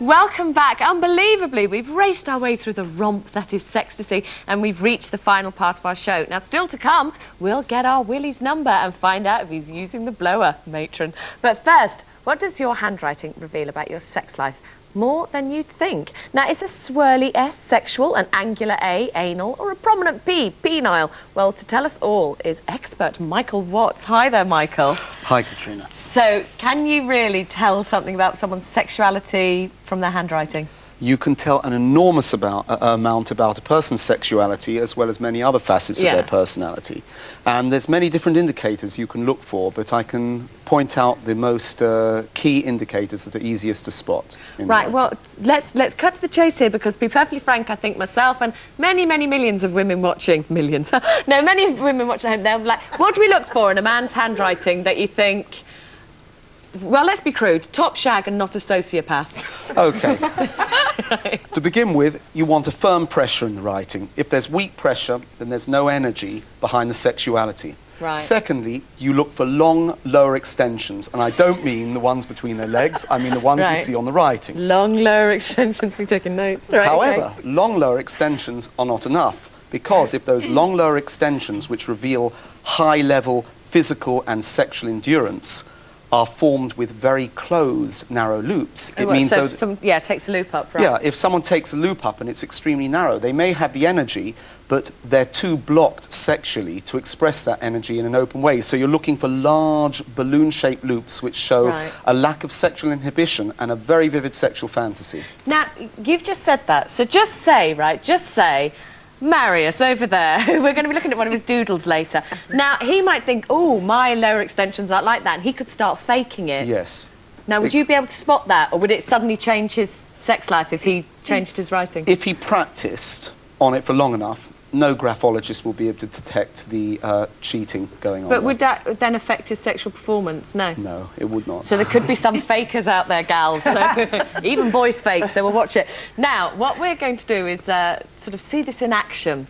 Welcome back. Unbelievably, we've raced our way through the romp that is Sextasy, and we've reached the final part of our show. Now, still to come, we'll get our Willie's number and find out if he's using the blower, matron. But first, what does your handwriting reveal about your sex life? More than you'd think. Now, is a swirly S sexual, an angular A anal, or a prominent P penile? Well, to tell us all is expert Michael Watts. Hi there, Michael. Hi, Katrina. So, can you really tell something about someone's sexuality from their handwriting? You can tell an enormous amount about a person's sexuality as well as many other facets of their personality. And there's many different indicators you can look for, but I can point out the most key indicators that are easiest to spot. Right, well, let's cut to the chase here, because to be perfectly frank, I think myself and many millions of women watching, millions, no, many women watching at home, they're like, what do we look for in a man's handwriting that you think, well, let's be crude, top shag and not a sociopath? Okay. Right. To begin with, you want a firm pressure in the writing. If there's weak pressure, then there's no energy behind the sexuality. Right. Secondly, you look for long, lower extensions. And I don't mean the ones between their legs, I mean the ones you see on the writing. Long, lower extensions, we're taking notes. Right, However, okay. long, lower extensions are not enough, because if those long, lower extensions, which reveal high-level physical and sexual endurance, are formed with very close, narrow loops. It means so takes a loop up, right? Yeah, if someone takes a loop up and it's extremely narrow, they may have the energy, but they're too blocked sexually to express that energy in an open way. So you're looking for large, balloon-shaped loops which show a lack of sexual inhibition and a very vivid sexual fantasy. Now, you've just said that, so just say, Marius over there, we're going to be looking at one of his doodles later. Now, he might think, oh, my lower extensions aren't like that, and he could start faking it. Yes. Now, would you be able to spot that, or would it suddenly change his sex life if he changed his writing? If he practiced on it for long enough, no graphologist will be able to detect the cheating going on. But would that then affect his sexual performance? No. No, it would not. So there could be some fakers out there, gals. So even boys fake, so we'll watch it. Now, what we're going to do is sort of see this in action,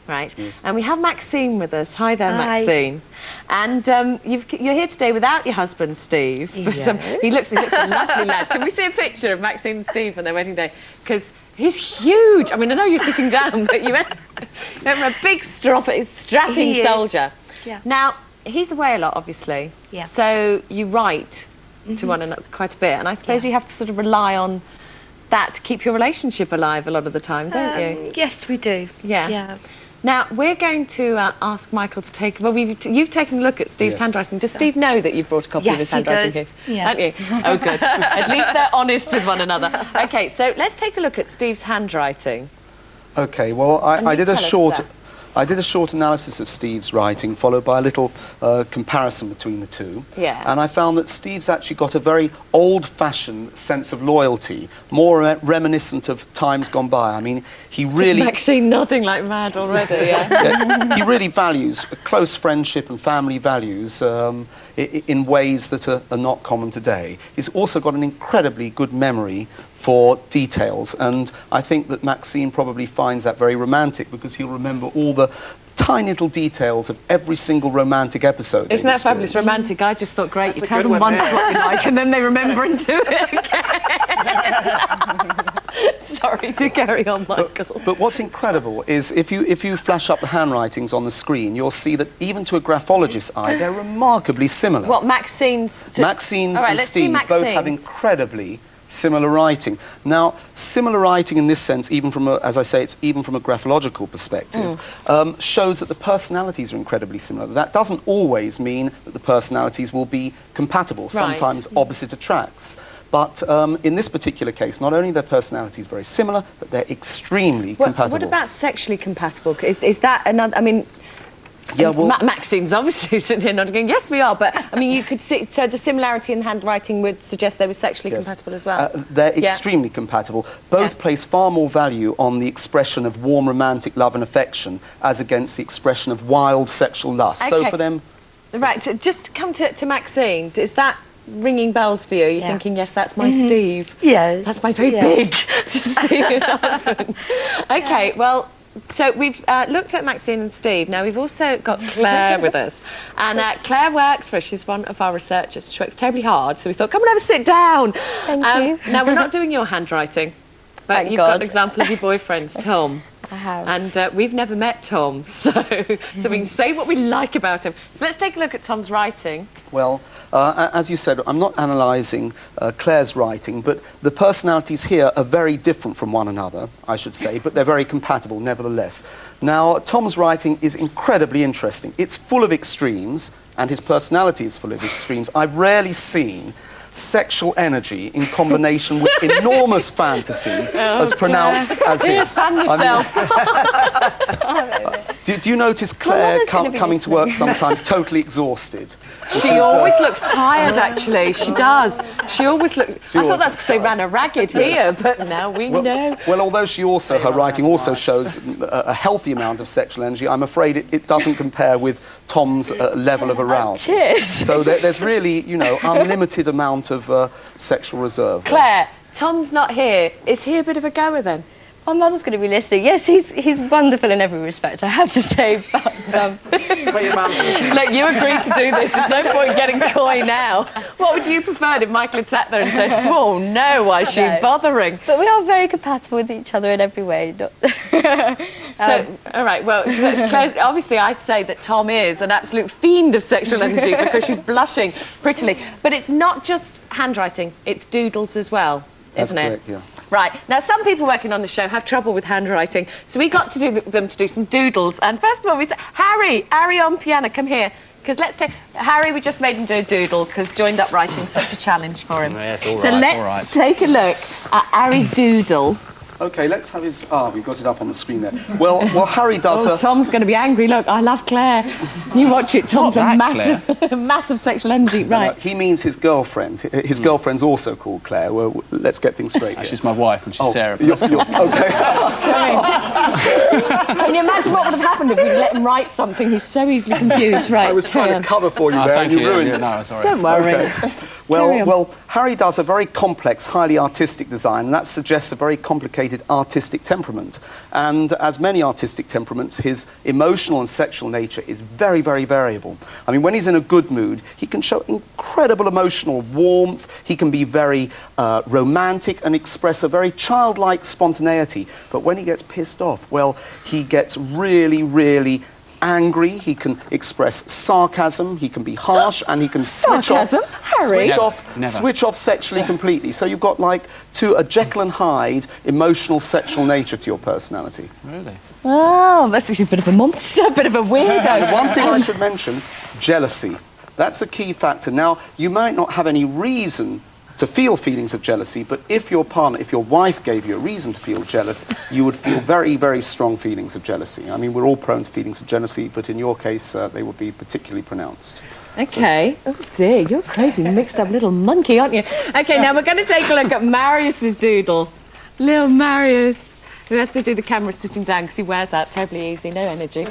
right? Yes. And we have Maxine with us. Hi there, Maxine. And you're here today without your husband, Steve. Yes. He looks a lovely lad. Can we see a picture of Maxine and Steve on their wedding day? Because he's huge. I mean, I know you're sitting down, but you went for a big strapping soldier. Yeah. Now, he's away a lot, obviously. Yeah. So you write to one another quite a bit, and I suppose you have to sort of rely on that to keep your relationship alive a lot of the time, don't you? Yes, we do. Yeah. Now, we're going to ask Michael to take... Well, you've taken a look at Steve's handwriting. Does Steve know that you've brought a copy of his handwriting case? Yeah. Haven't you? Oh, good. At least they're honest with one another. OK, so let's take a look at Steve's handwriting. OK, well, I did a short analysis of Steve's writing, followed by a little comparison between the two. Yeah. And I found that Steve's actually got a very old-fashioned sense of loyalty, more reminiscent of times gone by. I mean, he really... Maxine nodding like mad already, yeah. He really values close friendship and family values in ways that are not common today. He's also got an incredibly good memory for details, and I think that Maxine probably finds that very romantic, because he'll remember all the tiny little details of every single romantic episode. Isn't that fabulous? Romantic. I just thought, great, you tell them once what you like and then they remember and do it again. Sorry to carry on, Michael. But what's incredible is if you flash up the handwritings on the screen, you'll see that even to a graphologist's eye, they're remarkably similar. What, Maxine's? Maxine's and Steve both have incredibly similar writing. Now, similar writing in this sense, even from a, as I say, it's even from a graphological perspective, shows that the personalities are incredibly similar. That doesn't always mean that the personalities will be compatible. Sometimes opposite attracts. But in this particular case, not only are their personalities very similar, but they're extremely compatible. What about sexually compatible? Is that another... I mean... Yeah, well, Maxine's obviously sitting here nodding, going, yes, we are, but, I mean, you could see... So the similarity in the handwriting would suggest they were sexually compatible as well? They're extremely compatible. Both place far more value on the expression of warm romantic love and affection as against the expression of wild sexual lust. Okay. So for them... Right, so just come to Maxine. Is that ringing bells for you? You're thinking, yes, that's my Steve. Yeah. That's my very big Steve husband. OK, well... So we've looked at Maxine and Steve. Now we've also got Claire with us. And Claire works for us. She's one of our researchers. She works terribly hard. So we thought, come and have a sit down. Thank you. Now we're not doing your handwriting. But Thank you've God. got an example of your boyfriend, Tom. I have. And we've never met Tom, so we can say what we like about him. So let's take a look at Tom's writing. Well, as you said, I'm not analysing Claire's writing, but the personalities here are very different from one another, I should say, but they're very compatible nevertheless. Now, Tom's writing is incredibly interesting. It's full of extremes, and his personality is full of extremes. I've rarely seen sexual energy in combination with enormous fantasy as pronounced as this. Fan yourself. Do you notice Claire coming to work sometimes totally exhausted? She always looks tired, actually. She does. She always looks... I thought that's because they ran her ragged here, but now we know. Well, although her writing also shows a healthy amount of sexual energy, I'm afraid it doesn't compare with Tom's level of arousal. Cheers. So there's really, unlimited amount of sexual reserve. Claire, Tom's not here. Is he a bit of a goer then? My mother's going to be listening. Yes, he's wonderful in every respect, I have to say. But look, you agreed to do this. There's no point getting coy now. What would you prefer if Michael had sat there and said, "Oh no, why is she bothering?" But we are very compatible with each other in every way. So, all right. Well, Claire's, obviously, I'd say that Tom is an absolute fiend of sexual energy because she's blushing prettily. But it's not just handwriting; it's doodles as well, isn't it? That's correct, yeah. Right, now some people working on the show have trouble with handwriting, so we got to do them to do some doodles. And first of all, we said, Harry on piano, come here. Because Harry, we just made him do a doodle because joined up writing's such a challenge for him. Yes, all right, so let's take a look at Harry's doodle. OK, let's have his... we've got it up on the screen there. Well, Harry does... Tom's going to be angry. Look, I love Claire. You watch it. Tom's a massive sexual energy. Right. He means his girlfriend. His girlfriend's also called Claire. Well, let's get things straight here. She's my wife and she's Sarah. OK. Can you imagine what would have happened if we let him write something? He's so easily confused. Right. I was trying to cover for you there and you ruined it. No, sorry. Don't worry. Okay. Well, Harry does a very complex, highly artistic design, and that suggests a very complicated artistic temperament. And as many artistic temperaments, his emotional and sexual nature is very, very variable. I mean, when he's in a good mood, he can show incredible emotional warmth, he can be very romantic and express a very childlike spontaneity. But when he gets pissed off, well, he gets really, really angry, he can express sarcasm, he can be harsh, and he can switch off sexually completely. So you've got like a Jekyll and Hyde emotional sexual nature to your personality. Really? Oh, that's actually a bit of a monster, a bit of a weirdo. And one thing I should mention, jealousy. That's a key factor. Now, you might not have any reason to feel feelings of jealousy, but if your wife gave you a reason to feel jealous, you would feel very, very strong feelings of jealousy. I mean, we're all prone to feelings of jealousy, but in your case, they would be particularly pronounced. OK. Oh, dear, you're a crazy mixed-up little monkey, aren't you? OK, now we're going to take a look at Marius's doodle. Little Marius, who has to do the camera sitting down because he wears out terribly easy, no energy.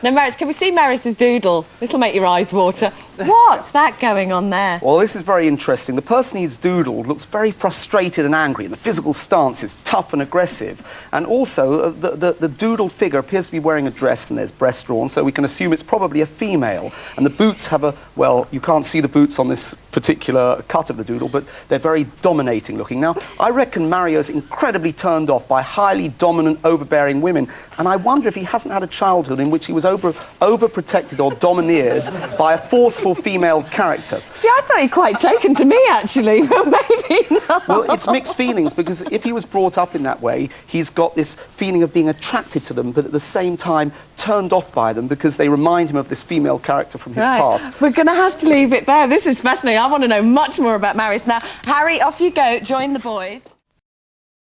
Now, Marius, can we see Marius's doodle? This will make your eyes water. What's that going on there? Well, this is very interesting. The person he's doodled looks very frustrated and angry, and the physical stance is tough and aggressive. And also, the doodled figure appears to be wearing a dress, and there's breast drawn, so we can assume it's probably a female. And the boots have well, you can't see the boots on this particular cut of the doodle, but they're very dominating looking. Now, I reckon Mario's incredibly turned off by highly dominant, overbearing women, and I wonder if he hasn't had a childhood in which he was overprotected or domineered by a forceful female character. See, I thought he'd quite taken to me, actually, but maybe not. Well, it's mixed feelings, because if he was brought up in that way, he's got this feeling of being attracted to them, but at the same time turned off by them because they remind him of this female character from his past. We're going to have to leave it there. This is fascinating. I want to know much more about Marius. Now, Harry, off you go. Join the boys.